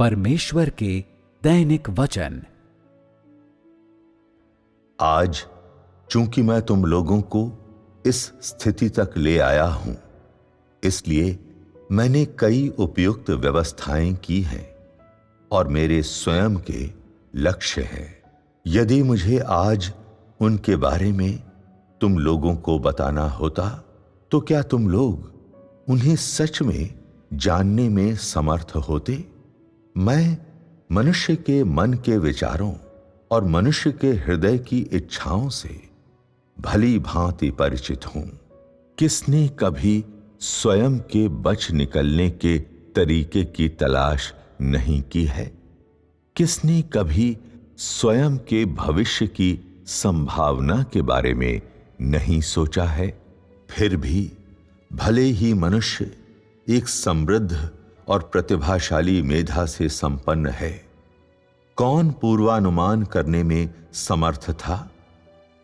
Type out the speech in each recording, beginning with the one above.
परमेश्वर के दैनिक वचन। आज चूंकि मैं तुम लोगों को इस स्थिति तक ले आया हूं, इसलिए मैंने कई उपयुक्त व्यवस्थाएं की हैं और मेरे स्वयं के लक्ष्य हैं। यदि मुझे आज उनके बारे में तुम लोगों को बताना होता, तो क्या तुम लोग उन्हें सच में जानने में समर्थ होते? मैं मनुष्य के मन के विचारों और मनुष्य के हृदय की इच्छाओं से भली भांति परिचित हूं। किसने कभी स्वयं के बच निकलने के तरीके की तलाश नहीं की है? किसने कभी स्वयं के भविष्य की संभावना के बारे में नहीं सोचा है? फिर भी भले ही मनुष्य एक समृद्ध और प्रतिभाशाली मेधा से संपन्न है, कौन पूर्वानुमान करने में समर्थ था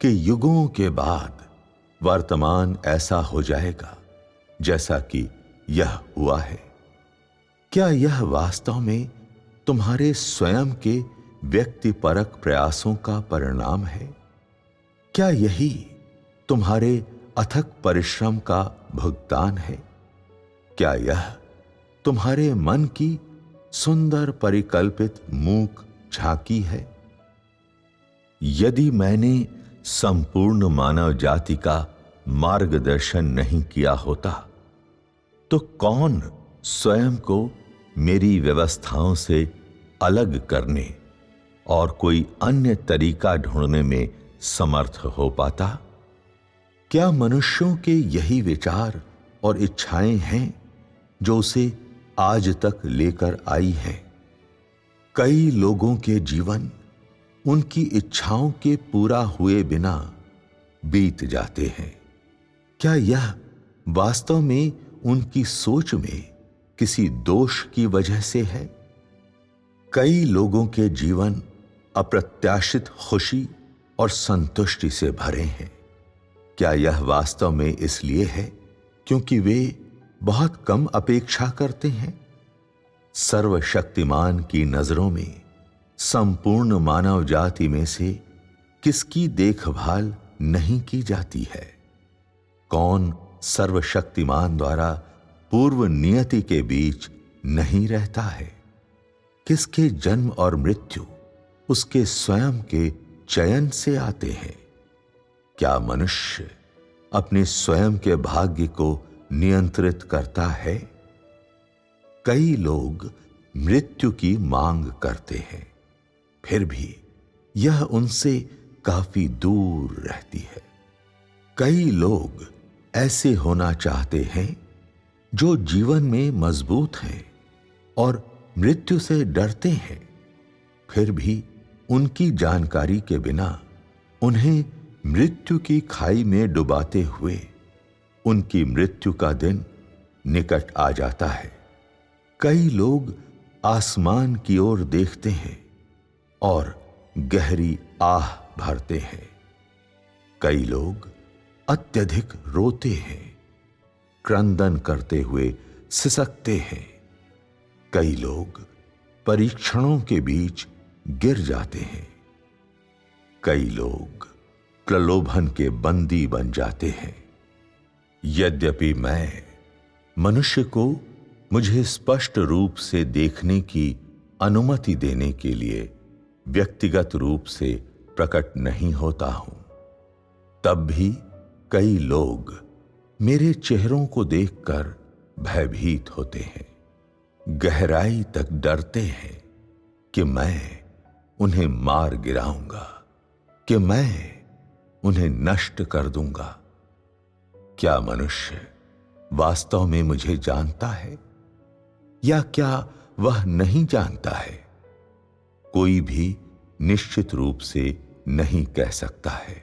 कि युगों के बाद वर्तमान ऐसा हो जाएगा जैसा कि यह हुआ है? क्या यह वास्तव में तुम्हारे स्वयं के व्यक्तिपरक प्रयासों का परिणाम है? क्या यही तुम्हारे अथक परिश्रम का भुगतान है? क्या यह तुम्हारे मन की सुंदर परिकल्पित मूक झांकी है? यदि मैंने संपूर्ण मानव जाति का मार्गदर्शन नहीं किया होता, तो कौन स्वयं को मेरी व्यवस्थाओं से अलग करने और कोई अन्य तरीका ढूंढने में समर्थ हो पाता? क्या मनुष्यों के यही विचार और इच्छाएं हैं जो उसे आज तक लेकर आई हैं? कई लोगों के जीवन उनकी इच्छाओं के पूरा हुए बिना बीत जाते हैं। क्या यह वास्तव में उनकी सोच में किसी दोष की वजह से है? कई लोगों के जीवन अप्रत्याशित खुशी और संतुष्टि से भरे हैं। क्या यह वास्तव में इसलिए है क्योंकि वे बहुत कम अपेक्षा करते हैं? सर्वशक्तिमान की नजरों में संपूर्ण मानव जाति में से किसकी देखभाल नहीं की जाती है? कौन सर्वशक्तिमान द्वारा पूर्व नियति के बीच नहीं रहता है? किसके जन्म और मृत्यु उसके स्वयं के चयन से आते हैं? क्या मनुष्य अपने स्वयं के भाग्य को नियंत्रित करता है? कई लोग मृत्यु की मांग करते हैं, फिर भी यह उनसे काफी दूर रहती है। कई लोग ऐसे होना चाहते हैं जो जीवन में मजबूत हैं और मृत्यु से डरते हैं, फिर भी उनकी जानकारी के बिना उन्हें मृत्यु की खाई में डुबाते हुए उनकी मृत्यु का दिन निकट आ जाता है। कई लोग आसमान की ओर देखते हैं और गहरी आह भरते हैं। कई लोग अत्यधिक रोते हैं, क्रंदन करते हुए सिसकते हैं। कई लोग परीक्षणों के बीच गिर जाते हैं। कई लोग प्रलोभन के बंदी बन जाते हैं। यद्यपि मैं मनुष्य को मुझे स्पष्ट रूप से देखने की अनुमति देने के लिए व्यक्तिगत रूप से प्रकट नहीं होता हूं, तब भी कई लोग मेरे चेहरों को देखकर भयभीत होते हैं, गहराई तक डरते हैं कि मैं उन्हें मार गिराऊंगा, कि मैं उन्हें नष्ट कर दूंगा। क्या मनुष्य वास्तव में मुझे जानता है या क्या वह नहीं जानता है? कोई भी निश्चित रूप से नहीं कह सकता है।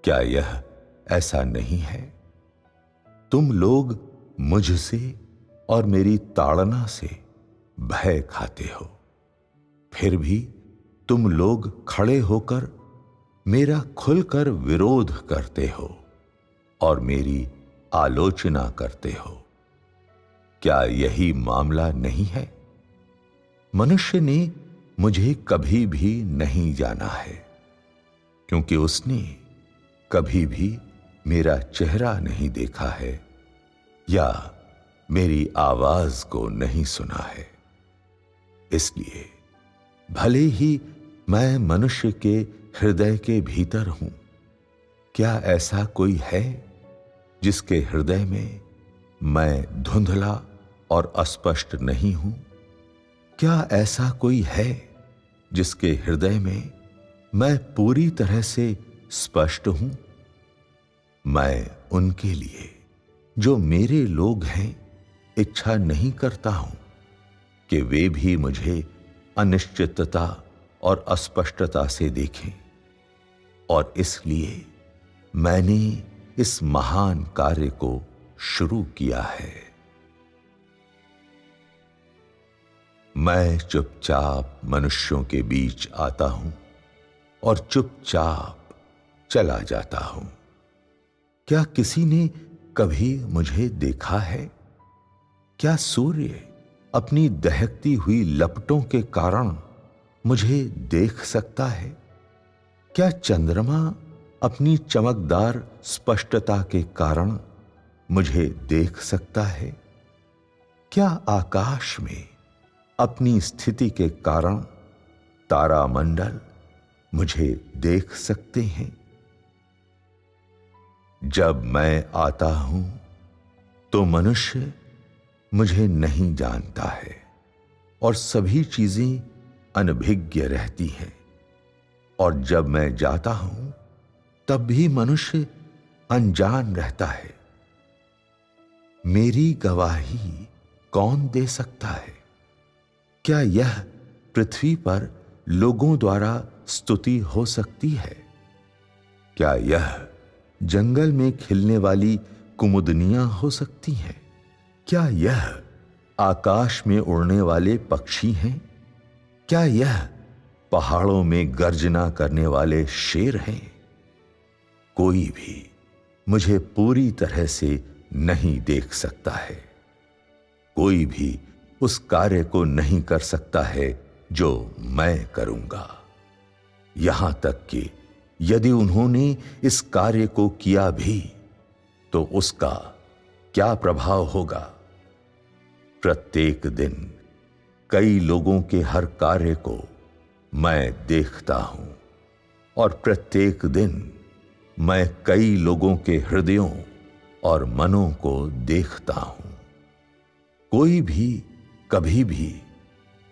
क्या यह ऐसा नहीं है? तुम लोग मुझसे और मेरी ताड़ना से भय खाते हो, फिर भी तुम लोग खड़े होकर मेरा खुलकर विरोध करते हो और मेरी आलोचना करते हो। क्या यही मामला नहीं है? मनुष्य ने मुझे कभी भी नहीं जाना है, क्योंकि उसने कभी भी मेरा चेहरा नहीं देखा है या मेरी आवाज को नहीं सुना है। इसलिए भले ही मैं मनुष्य के हृदय के भीतर हूं, क्या ऐसा कोई है जिसके हृदय में मैं धुंधला और अस्पष्ट नहीं हूं? क्या ऐसा कोई है जिसके हृदय में मैं पूरी तरह से स्पष्ट हूं? मैं उनके लिए, जो मेरे लोग हैं, इच्छा नहीं करता हूं कि वे भी मुझे अनिश्चितता और अस्पष्टता से देखें, और इसलिए मैंने इस महान कार्य को शुरू किया है। मैं चुपचाप मनुष्यों के बीच आता हूं और चुपचाप चला जाता हूं। क्या किसी ने कभी मुझे देखा है? क्या सूर्य अपनी दहकती हुई लपटों के कारण मुझे देख सकता है? क्या चंद्रमा अपनी चमकदार स्पष्टता के कारण मुझे देख सकता है? क्या आकाश में अपनी स्थिति के कारण तारामंडल मुझे देख सकते हैं? जब मैं आता हूं तो मनुष्य मुझे नहीं जानता है और सभी चीजें अनभिज्ञ रहती हैं, और जब मैं जाता हूं तब भी मनुष्य अनजान रहता है। मेरी गवाही कौन दे सकता है? क्या यह पृथ्वी पर लोगों द्वारा स्तुति हो सकती है? क्या यह जंगल में खिलने वाली कुमुदनियां हो सकती हैं? क्या यह आकाश में उड़ने वाले पक्षी हैं? क्या यह पहाड़ों में गर्जना करने वाले शेर हैं? कोई भी मुझे पूरी तरह से नहीं देख सकता है। कोई भी उस कार्य को नहीं कर सकता है जो मैं करूंगा। यहां तक कि यदि उन्होंने इस कार्य को किया भी तो उसका क्या प्रभाव होगा? प्रत्येक दिन कई लोगों के हर कार्य को मैं देखता हूं, और प्रत्येक दिन मैं कई लोगों के हृदयों और मनों को देखता हूं। कोई भी कभी भी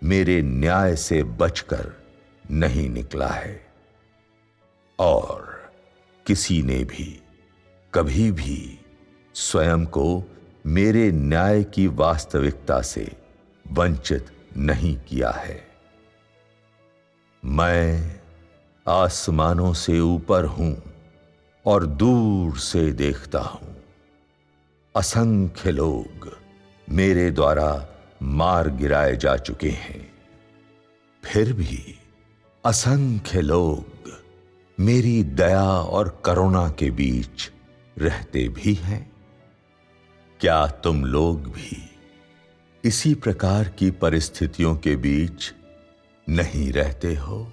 मेरे न्याय से बचकर नहीं निकला है, और किसी ने भी कभी भी स्वयं को मेरे न्याय की वास्तविकता से वंचित नहीं किया है। मैं आसमानों से ऊपर हूं और दूर से देखता हूं। असंख्य लोग मेरे द्वारा मार गिराए जा चुके हैं, फिर भी असंख्य लोग मेरी दया और करुणा के बीच रहते भी हैं। क्या तुम लोग भी इसी प्रकार की परिस्थितियों के बीच नहीं रहते हो?